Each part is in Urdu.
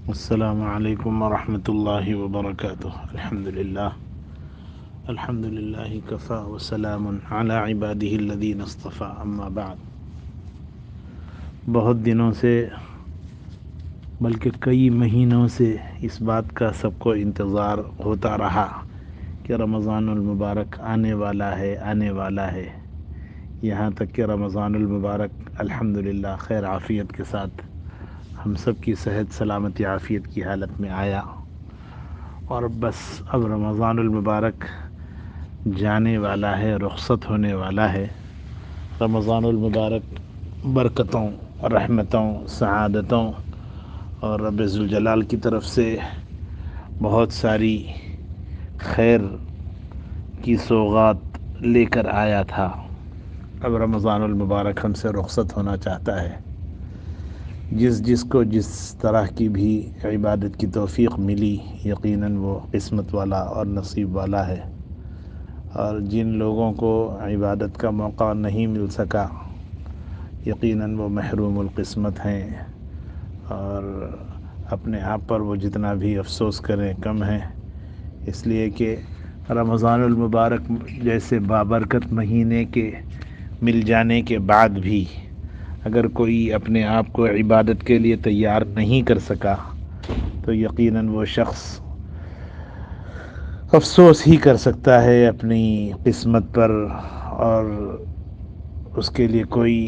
السلام علیکم ورحمۃ اللہ وبرکاتہ۔ الحمد للہ کفا وسلام علی عبادہ الذین اصطفیٰ، اما بعد۔ بہت دنوں سے بلکہ کئی مہینوں سے اس بات کا سب کو انتظار ہوتا رہا کہ رمضان المبارک آنے والا ہے، یہاں تک کہ رمضان المبارک الحمدللہ خیر عافیت کے ساتھ ہم سب کی صحت سلامتی عافیت کی حالت میں آیا، اور بس اب رمضان المبارک جانے والا ہے، رخصت ہونے والا ہے۔ رمضان المبارک برکتوں، رحمتوں، سعادتوں اور رب ذوالجلال کی طرف سے بہت ساری خیر کی سوغات لے کر آیا تھا۔ اب رمضان المبارک ہم سے رخصت ہونا چاہتا ہے۔ جس کو جس طرح کی بھی عبادت کی توفیق ملی، یقیناً وہ قسمت والا اور نصیب والا ہے، اور جن لوگوں کو عبادت کا موقع نہیں مل سکا، یقیناً وہ محروم القسمت ہیں، اور اپنے آپ پر وہ جتنا بھی افسوس کریں کم ہیں، اس لیے کہ رمضان المبارک جیسے بابرکت مہینے کے مل جانے کے بعد بھی اگر کوئی اپنے آپ کو عبادت کے لیے تیار نہیں کر سکا تو یقیناً وہ شخص افسوس ہی کر سکتا ہے اپنی قسمت پر، اور اس کے لیے کوئی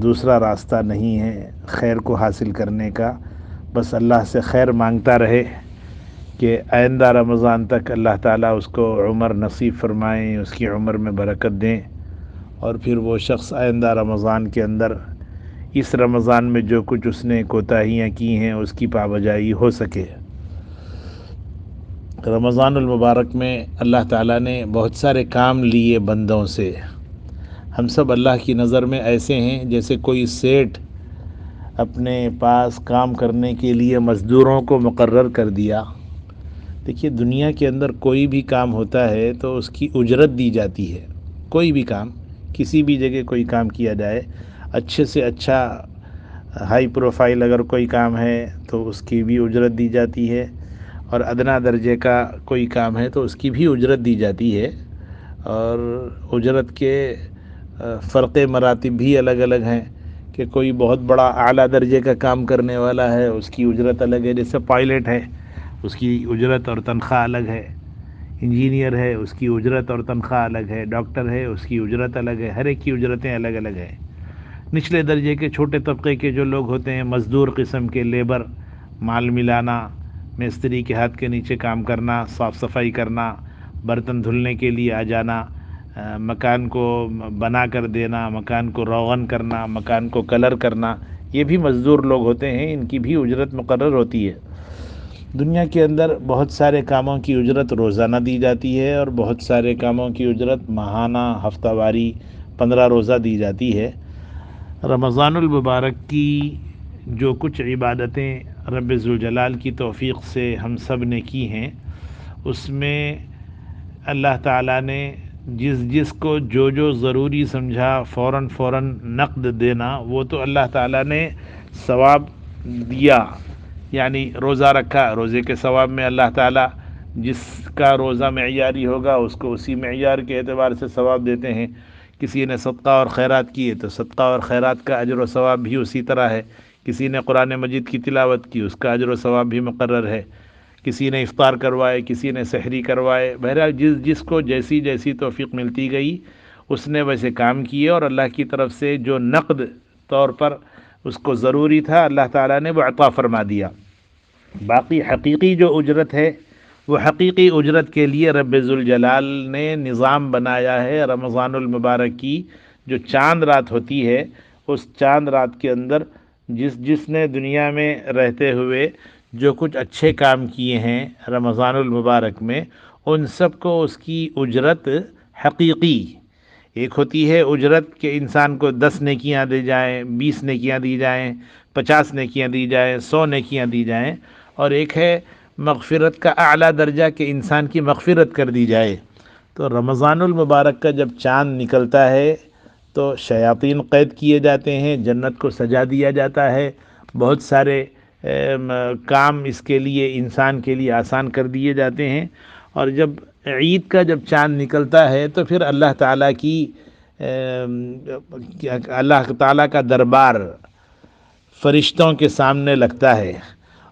دوسرا راستہ نہیں ہے خیر کو حاصل کرنے کا۔ بس اللہ سے خیر مانگتا رہے کہ آئندہ رمضان تک اللہ تعالیٰ اس کو عمر نصیب فرمائیں، اس کی عمر میں برکت دیں، اور پھر وہ شخص آئندہ رمضان کے اندر اس رمضان میں جو کچھ اس نے کوتاہیاں کی ہیں اس کی پابجائی ہو سکے۔ رمضان المبارک میں اللہ تعالیٰ نے بہت سارے کام لیے بندوں سے۔ ہم سب اللہ کی نظر میں ایسے ہیں جیسے کوئی سیٹھ اپنے پاس کام کرنے کے لیے مزدوروں کو مقرر کر دیا۔ دیکھیے، دنیا کے اندر کوئی بھی کام ہوتا ہے تو اس کی اجرت دی جاتی ہے۔ کوئی بھی کام، کسی بھی جگہ کوئی کام کیا جائے، اچھے سے اچھا ہائی پروفائل اگر کوئی کام ہے تو اس کی بھی اجرت دی جاتی ہے، اور ادنا درجے کا کوئی کام ہے تو اس کی بھی اجرت دی جاتی ہے، اور اجرت کے فرق مراتب بھی الگ الگ ہیں کہ کوئی بہت بڑا اعلیٰ درجے کا کام کرنے والا ہے، اس کی اجرت الگ ہے، جیسے پائلٹ ہے اس کی اجرت اور تنخواہ الگ ہے، انجینئر ہے اس کی اجرت اور تنخواہ الگ ہے، ڈاکٹر ہے اس کی اجرت الگ ہے، ہر ایک کی اجرتیں الگ الگ ہیں۔ نچلے درجے کے چھوٹے طبقے کے جو لوگ ہوتے ہیں، مزدور قسم کے، لیبر، مال ملانا، مستری کے ہاتھ کے نیچے کام کرنا، صاف صفائی کرنا، برتن دھلنے کے لیے آ جانا، مکان کو بنا کر دینا، مکان کو روغن کرنا، مکان کو کلر کرنا، یہ بھی مزدور لوگ ہوتے ہیں، ان کی بھی اجرت مقرر ہوتی ہے۔ دنیا کے اندر بہت سارے کاموں کی اجرت روزانہ دی جاتی ہے، اور بہت سارے کاموں کی اجرت ماہانہ، ہفتہ واری، 15 روزہ دی جاتی ہے۔ رمضان المبارک کی جو کچھ عبادتیں رب ذوالجلال کی توفیق سے ہم سب نے کی ہیں، اس میں اللہ تعالیٰ نے جس کو جو ضروری سمجھا فوراً نقد دینا، وہ تو اللہ تعالیٰ نے ثواب دیا۔ یعنی روزہ رکھا، روزے کے ثواب میں اللہ تعالیٰ جس کا روزہ معیاری ہوگا اس کو اسی معیار کے اعتبار سے ثواب دیتے ہیں۔ کسی نے صدقہ اور خیرات کیے تو صدقہ اور خیرات کا اجر و ثواب بھی اسی طرح ہے۔ کسی نے قرآن مجید کی تلاوت کی، اس کا اجر و ثواب بھی مقرر ہے۔ کسی نے افطار کروائے، کسی نے سحری کروائے، بہرحال جس کو جیسی توفیق ملتی گئی اس نے ویسے کام کیے، اور اللہ کی طرف سے جو نقد طور پر اس کو ضروری تھا اللہ تعالیٰ نے وہ عطا فرما دیا۔ باقی حقیقی جو اجرت ہے، وہ حقیقی اجرت کے لیے رب ذوالجلال نے نظام بنایا ہے۔ رمضان المبارک کی جو چاند رات ہوتی ہے، اس چاند رات کے اندر جس نے دنیا میں رہتے ہوئے جو کچھ اچھے کام کیے ہیں رمضان المبارک میں، ان سب کو اس کی اجرت حقیقی، ایک ہوتی ہے اجرت کہ انسان کو 10 نیکیاں دی جائیں، 20 نیکیاں دی جائیں، 50 نیکیاں دی جائیں، 100 نیکیاں دی جائیں، اور ایک ہے مغفرت کا اعلیٰ درجہ کہ انسان کی مغفرت کر دی جائے۔ تو رمضان المبارک کا جب چاند نکلتا ہے تو شیاطین قید کیے جاتے ہیں، جنت کو سجا دیا جاتا ہے، بہت سارے کام اس کے لیے انسان کے لیے آسان کر دیے جاتے ہیں۔ اور جب عید کا جب چاند نکلتا ہے تو پھر اللہ تعالیٰ کی اللہ تعالیٰ کا دربار فرشتوں کے سامنے لگتا ہے،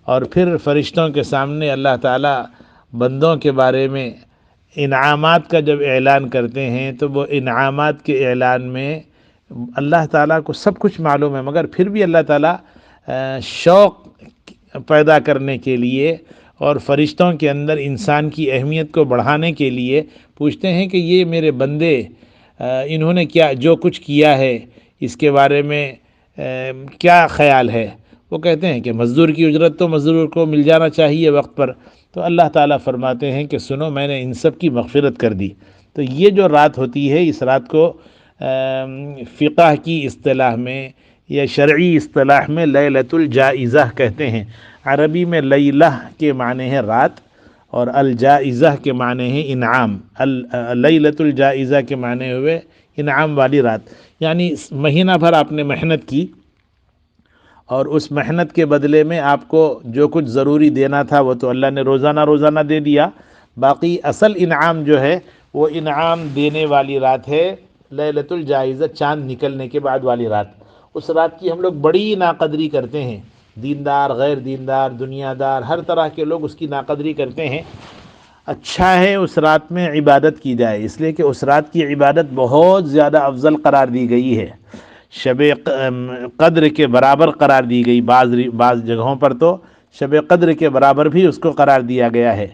اور پھر فرشتوں کے سامنے اللہ تعالیٰ بندوں کے بارے میں انعامات کا جب اعلان کرتے ہیں تو وہ انعامات کے اعلان میں اللہ تعالیٰ کو سب کچھ معلوم ہے، مگر پھر بھی اللہ تعالیٰ شوق پیدا کرنے کے لیے اور فرشتوں کے اندر انسان کی اہمیت کو بڑھانے کے لیے پوچھتے ہیں کہ یہ میرے بندے انہوں نے کیا جو کچھ کیا ہے اس کے بارے میں کیا خیال ہے۔ وہ کہتے ہیں کہ مزدور کی اجرت تو مزدور کو مل جانا چاہیے وقت پر، تو اللہ تعالیٰ فرماتے ہیں کہ سنو میں نے ان سب کی مغفرت کر دی۔ تو یہ جو رات ہوتی ہے اس رات کو فقہ کی اصطلاح میں یا شرعی اصطلاح میں لیلۃ الجائزہ کہتے ہیں۔ عربی میں لیلہ کے معنی ہے رات، اور الجائزہ کے معنی ہے انعام۔ لیلۃ الجائزہ کے معنی ہوئے انعام والی رات، یعنی مہینہ بھر آپ نے محنت کی اور اس محنت کے بدلے میں آپ کو جو کچھ ضروری دینا تھا وہ تو اللہ نے روزانہ دے دیا، باقی اصل انعام جو ہے وہ انعام دینے والی رات ہے لیلۃ الجائزہ، چاند نکلنے کے بعد والی رات۔ اس رات کی ہم لوگ بڑی ناقدری کرتے ہیں، دیندار غیر دیندار دنیا دار ہر طرح کے لوگ اس کی ناقدری کرتے ہیں۔ اچھا ہے اس رات میں عبادت کی جائے، اس لیے کہ اس رات کی عبادت بہت زیادہ افضل قرار دی گئی ہے، شب قدر کے برابر قرار دی گئی، بعض جگہوں پر تو شب قدر کے برابر بھی اس کو قرار دیا گیا ہے،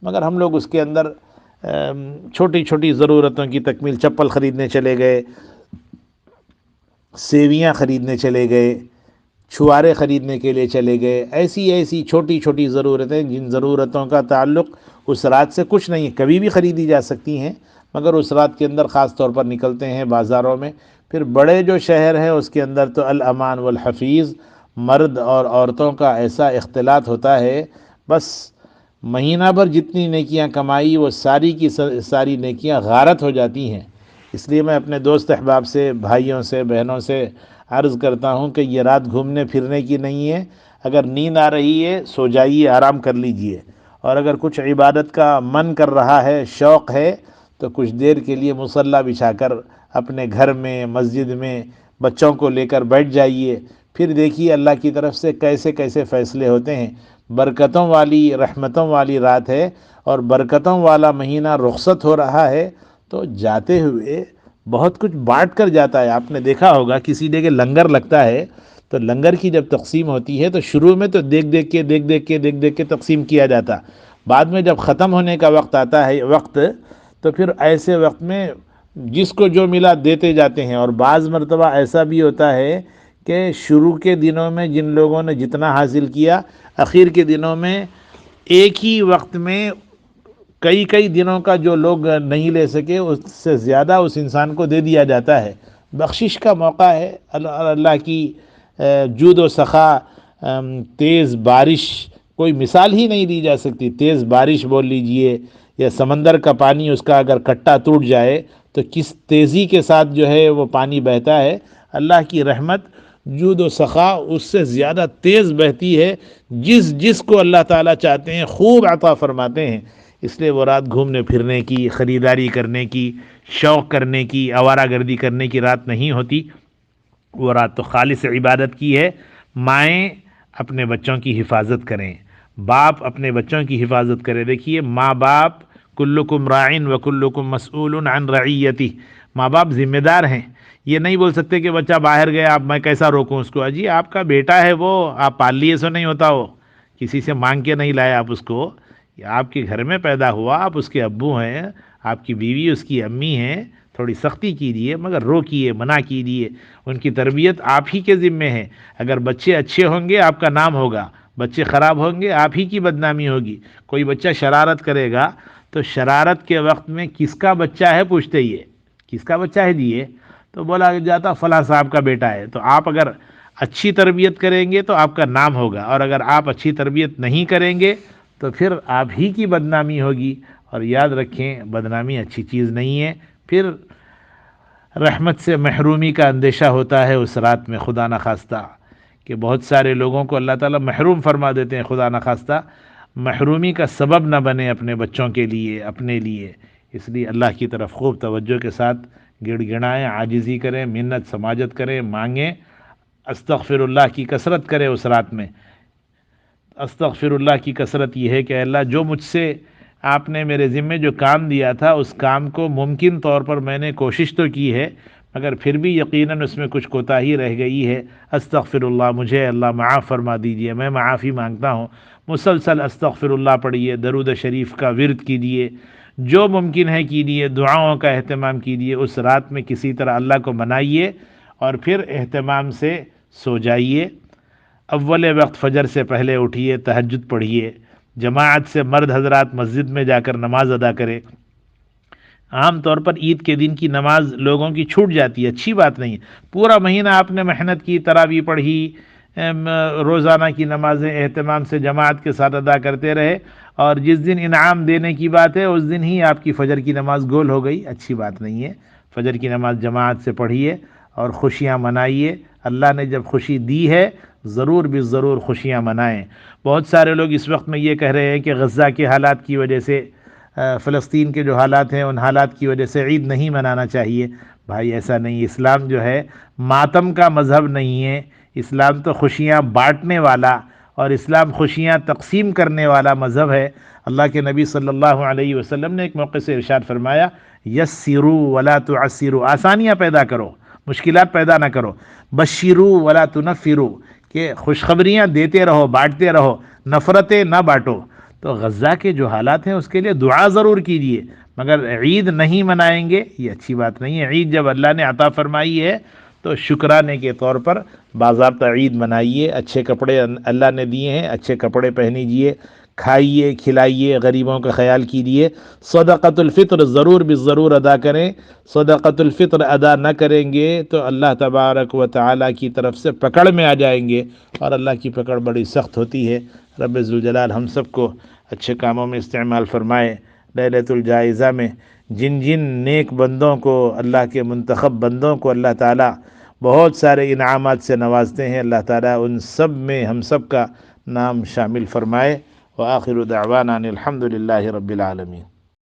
مگر ہم لوگ اس کے اندر چھوٹی چھوٹی ضرورتوں کی تکمیل، چپل خریدنے چلے گئے، سیویاں خریدنے چلے گئے، چھوارے خریدنے کے لیے چلے گئے، ایسی چھوٹی چھوٹی ضرورتیں جن ضرورتوں کا تعلق اس رات سے کچھ نہیں، کبھی بھی خریدی جا سکتی ہیں، مگر اس رات کے اندر خاص طور پر نکلتے ہیں بازاروں میں۔ پھر بڑے جو شہر ہیں اس کے اندر تو الامان والحفیظ، مرد اور عورتوں کا ایسا اختلاط ہوتا ہے، بس مہینہ بھر جتنی نیکیاں کمائی وہ ساری کی ساری نیکیاں غارت ہو جاتی ہیں۔ اس لیے میں اپنے دوست احباب سے، بھائیوں سے، بہنوں سے عرض کرتا ہوں کہ یہ رات گھومنے پھرنے کی نہیں ہے، اگر نیند آ رہی ہے سو جائیے، آرام کر لیجئے، اور اگر کچھ عبادت کا من کر رہا ہے، شوق ہے، تو کچھ دیر کے لیے مصلی بچھا کر اپنے گھر میں، مسجد میں بچوں کو لے کر بیٹھ جائیے، پھر دیکھیے اللہ کی طرف سے کیسے کیسے فیصلے ہوتے ہیں۔ برکتوں والی، رحمتوں والی رات ہے، اور برکتوں والا مہینہ رخصت ہو رہا ہے، تو جاتے ہوئے بہت کچھ بانٹ کر جاتا ہے۔ آپ نے دیکھا ہوگا کسی جگہ لنگر لگتا ہے تو لنگر کی جب تقسیم ہوتی ہے تو شروع میں تو دیکھ دیکھ کے تقسیم کیا جاتا، بعد میں جب ختم ہونے کا وقت آتا ہے تو پھر ایسے وقت میں جس کو جو ملا دیتے جاتے ہیں۔ اور بعض مرتبہ ایسا بھی ہوتا ہے کہ شروع کے دنوں میں جن لوگوں نے جتنا حاصل کیا، اخیر کے دنوں میں ایک ہی وقت میں کئی دنوں کا جو لوگ نہیں لے سکے اس سے زیادہ اس انسان کو دے دیا جاتا ہے۔ بخشش کا موقع ہے، اللہ کی جود و سخا، تیز بارش کوئی مثال ہی نہیں دی جا سکتی۔ تیز بارش بول لیجئے، یا سمندر کا پانی اس کا اگر کٹا ٹوٹ جائے تو کس تیزی کے ساتھ جو ہے وہ پانی بہتا ہے۔ اللہ کی رحمت، جود و سخا اس سے زیادہ تیز بہتی ہے، جس کو اللہ تعالیٰ چاہتے ہیں خوب عطا فرماتے ہیں۔ اس لیے وہ رات گھومنے پھرنے کی، خریداری کرنے کی، شوق کرنے کی، آوارہ گردی کرنے کی رات نہیں ہوتی، وہ رات تو خالص عبادت کی ہے۔ مائیں اپنے بچوں کی حفاظت کریں، باپ اپنے بچوں کی حفاظت کرے۔ دیکھیے ماں باپ، کلکم راعٍ وکلکم مسئول عن رعیتہ، ماں باپ ذمہ دار ہیں۔ یہ نہیں بول سکتے کہ بچہ باہر گیا اب میں کیسا روکوں اس کو، جی آپ کا بیٹا ہے، وہ آپ پال لیے سو نہیں ہوتا، وہ کسی سے مانگ کے نہیں لائے آپ اس کو، آپ کے گھر میں پیدا ہوا، آپ اس کے ابو ہیں، آپ کی بیوی اس کی امی ہیں، تھوڑی سختی کیجیے مگر روکیے، منع کیجیے، ان کی تربیت آپ ہی کے ذمے ہے۔ اگر بچے اچھے ہوں گے آپ کا نام ہوگا، بچے خراب ہوں گے آپ ہی کی بدنامی ہوگی۔ کوئی بچہ شرارت کرے گا تو شرارت کے وقت میں کس کا بچہ ہے پوچھتے ہی ہے، کس کا بچہ ہے جی یہ، تو بولا جاتا فلاں صاحب کا بیٹا ہے۔ تو آپ اگر اچھی تربیت کریں گے تو آپ کا نام ہوگا، اور اگر آپ اچھی تربیت نہیں کریں گے تو پھر آپ ہی کی بدنامی ہوگی۔ اور یاد رکھیں بدنامی اچھی چیز نہیں ہے، پھر رحمت سے محرومی کا اندیشہ ہوتا ہے اس رات میں، خدا نخواستہ کہ بہت سارے لوگوں کو اللہ تعالیٰ محروم فرما دیتے ہیں، خدا نخواستہ محرومی کا سبب نہ بنے اپنے بچوں کے لیے، اپنے لیے۔ اس لیے اللہ کی طرف خوب توجہ کے ساتھ گڑ گڑائیں، عاجزی کریں، منت سماجت کریں، مانگیں، استغفر اللہ کی کثرت کریں اس رات میں۔ استغفر اللہ کی کثرت یہ ہے کہ اللہ جو مجھ سے آپ نے میرے ذمے جو کام دیا تھا اس کام کو ممکن طور پر میں نے کوشش تو کی ہے، مگر پھر بھی یقیناً اس میں کچھ کوتاہی رہ گئی ہے، استغفر اللہ، مجھے اللہ معاف فرما دیجئے، میں معافی مانگتا ہوں۔ مسلسل استغفر اللہ پڑھیے، درود شریف کا ورد کیجیے، جو ممکن ہے کیجیے، دعاؤں کا اہتمام کیجیے، اس رات میں کسی طرح اللہ کو منائیے اور پھر اہتمام سے سو جائیے۔ اول وقت فجر سے پہلے اٹھیے، تہجد پڑھیے، جماعت سے مرد حضرات مسجد میں جا کر نماز ادا کرے۔ عام طور پر عید کے دن کی نماز لوگوں کی چھوٹ جاتی ہے، اچھی بات نہیں ہے۔ پورا مہینہ آپ نے محنت کی، تراویح پڑھی، روزانہ کی نمازیں اہتمام سے جماعت کے ساتھ ادا کرتے رہے، اور جس دن انعام دینے کی بات ہے اس دن ہی آپ کی فجر کی نماز گول ہو گئی، اچھی بات نہیں ہے۔ فجر کی نماز جماعت سے پڑھیے اور خوشیاں منائیے۔ اللہ نے جب خوشی دی ہے ضرور بھی ضرور خوشیاں منائیں۔ بہت سارے لوگ اس وقت میں یہ کہہ رہے ہیں کہ غزہ کے حالات کی وجہ سے، فلسطین کے جو حالات ہیں ان حالات کی وجہ سے عید نہیں منانا چاہیے۔ بھائی ایسا نہیں، اسلام جو ہے ماتم کا مذہب نہیں ہے، اسلام تو خوشیاں بانٹنے والا اور اسلام خوشیاں تقسیم کرنے والا مذہب ہے۔ اللہ کے نبی صلی اللہ علیہ وسلم نے ایک موقع سے ارشاد فرمایا، یسروا ولا تعسروا، آسانیاں پیدا کرو، مشکلات پیدا نہ کرو، بشروا ولا تنفروا، کہ خوشخبریاں دیتے رہو، بانٹتے رہو، نفرتیں نہ بانٹو۔ تو غزہ کے جو حالات ہیں اس کے لیے دعا ضرور کیجیے، مگر عید نہیں منائیں گے یہ اچھی بات نہیں ہے۔ عید جب اللہ نے عطا فرمائی ہے تو شکرانے کے طور پر باضابطہ عید منائیے، اچھے کپڑے اللہ نے دیے ہیں، اچھے کپڑے پہنیجیے، کھائیے، کھلائیے، غریبوں کا خیال کیجیے، صدقۃ الفطر ضرور بھی ضرور ادا کریں۔ صدقۃ الفطر ادا نہ کریں گے تو اللہ تبارک و تعالیٰ کی طرف سے پکڑ میں آ جائیں گے، اور اللہ کی پکڑ بڑی سخت ہوتی ہے۔ رب ذوالجلال ہم سب کو اچھے کاموں میں استعمال فرمائے۔ لیلۃ الجائزہ میں جن جن نیک بندوں کو، اللہ کے منتخب بندوں کو اللہ تعالیٰ بہت سارے انعامات سے نوازتے ہیں، اللہ تعالیٰ ان سب میں ہم سب کا نام شامل فرمائے۔ وآخر دعوانا ان الحمد للہ رب العالمین۔